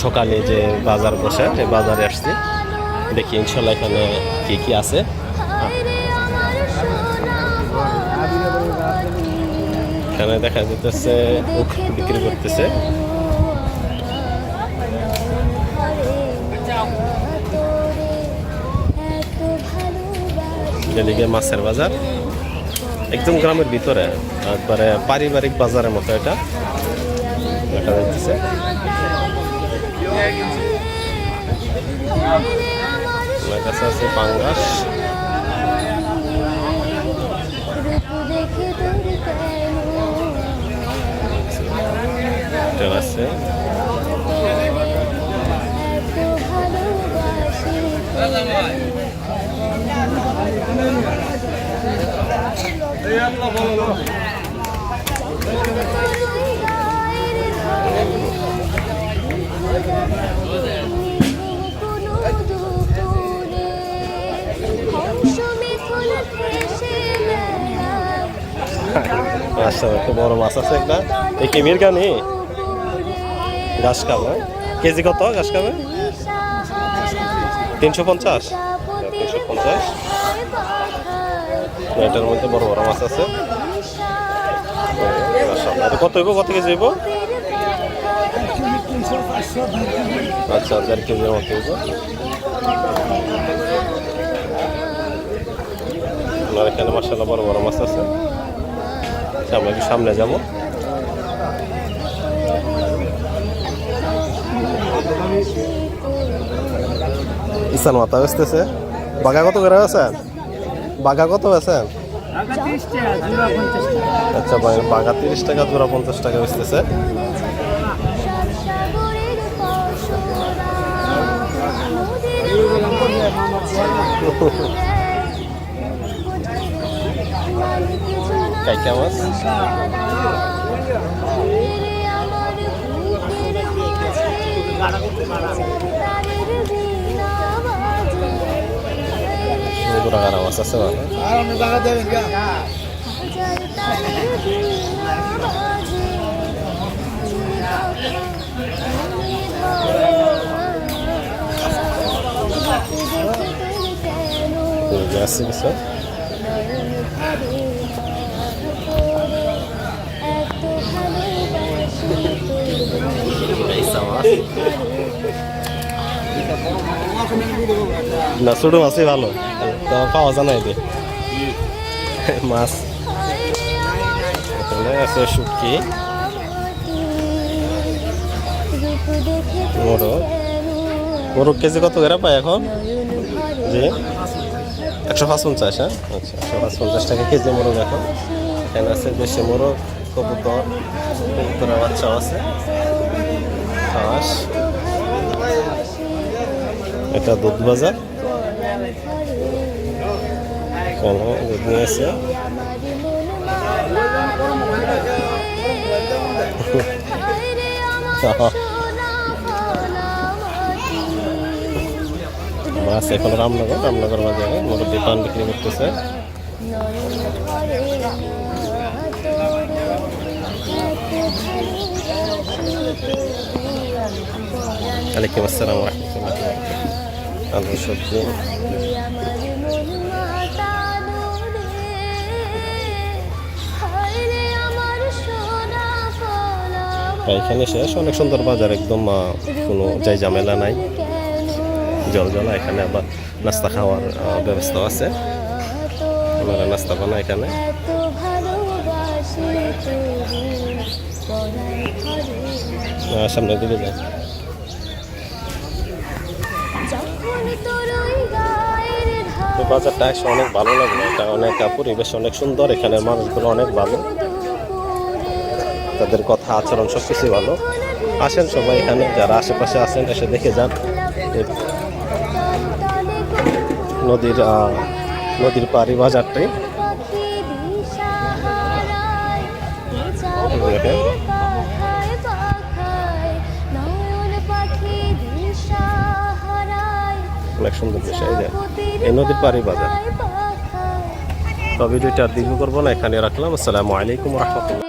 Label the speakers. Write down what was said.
Speaker 1: সকালে যে বাজার বসে এই বাজারে আসছি, দেখি ইনশাল্লাহ এখানে কি কি আছে। এখানে দেখা যেতেছে উখ বিক্রি করতেছে। এদিকে মাছের বাজার, একদম গ্রামের ভিতরে, একবারে পারিবারিক বাজারের মতো এটা দেখা যাচ্ছে। আমার কাছে আছে পাঙ্গাস, আছে আচ্ছা, একটা বড় মাছ আছে একটা। এই কি মিরগানি ঘাস খাবে? কেজি কত ঘাস খাবে? 350। 350। এটার মধ্যে বড় বড় মাছ আছে। কত হইব? কত কেজি হইব? আচ্ছা, 1.5 কেজির মতো হইব। এখানে মাশাআল্লাহ বড় বড় মাছ আছে। আমরা কি সামনে যাব? ইসান মাথা বেচতেছে। বাঘা কত করে আছেন? বাঘা কত আছেন? আচ্ছা ভাই, বাঘা 30 টাকা, জোড়া 50 টাকা বেচতেছে। কাইকা মাছ, গাড়া মাছ আছে ভালো। আছে কিছু না, ছোট মাছই ভালো, পাওয়া যায় না এতে মাছ। এখানে আছে শুটকি, মোরগ। মোরগ কেজি কত করে পায় এখন? জি, 150। হ্যাঁ, আচ্ছা, 150 টাকা কেজি মোরগ এখন। এখানে আছে দেশি মোরগ, কবুতর, কবুতরের বাচ্চাও আছে, হাঁস। এটা দুধ বাজার, দুধ নিয়ে আছে। আমরা আছি এখন রামনগর বাজারে। মোটামুটি পান বিক্রি করতেছে। ওয়ালাইকুম আসসালাম ওয়া রাহমাতুল্লাহি আলু সবজি। এখানে শেষ, অনেক সুন্দর বাজার, একদম কোনো যাই ঝামেলা নাই, জলজলা। এখানে আবার নাস্তা খাওয়ার ব্যবস্থা আছে, ওনারা নাস্তা বানায় এখানে। সামনের দিকে যায়। বাজারটা এসে অনেক ভালো লাগলো, এটা অনেক পরিবেশ অনেক সুন্দর, এখানের মানুষগুলো অনেক ভালো, তাদের কথা আচরণ সব কিছুই ভালো। আসেন সবাই এখানে, যারা আশেপাশে আছেন এসে দেখে যান। নদীর পাড়ি বাজারটাই অনেক সুন্দর বিষয়। এই নদীর পাড়ি বাজার। তো ভিডিওটা আর দীর্ঘ করবো না, এখানে রাখলাম। আসসালামু আলাইকুম ওয়া রাহমাতুল্লাহ।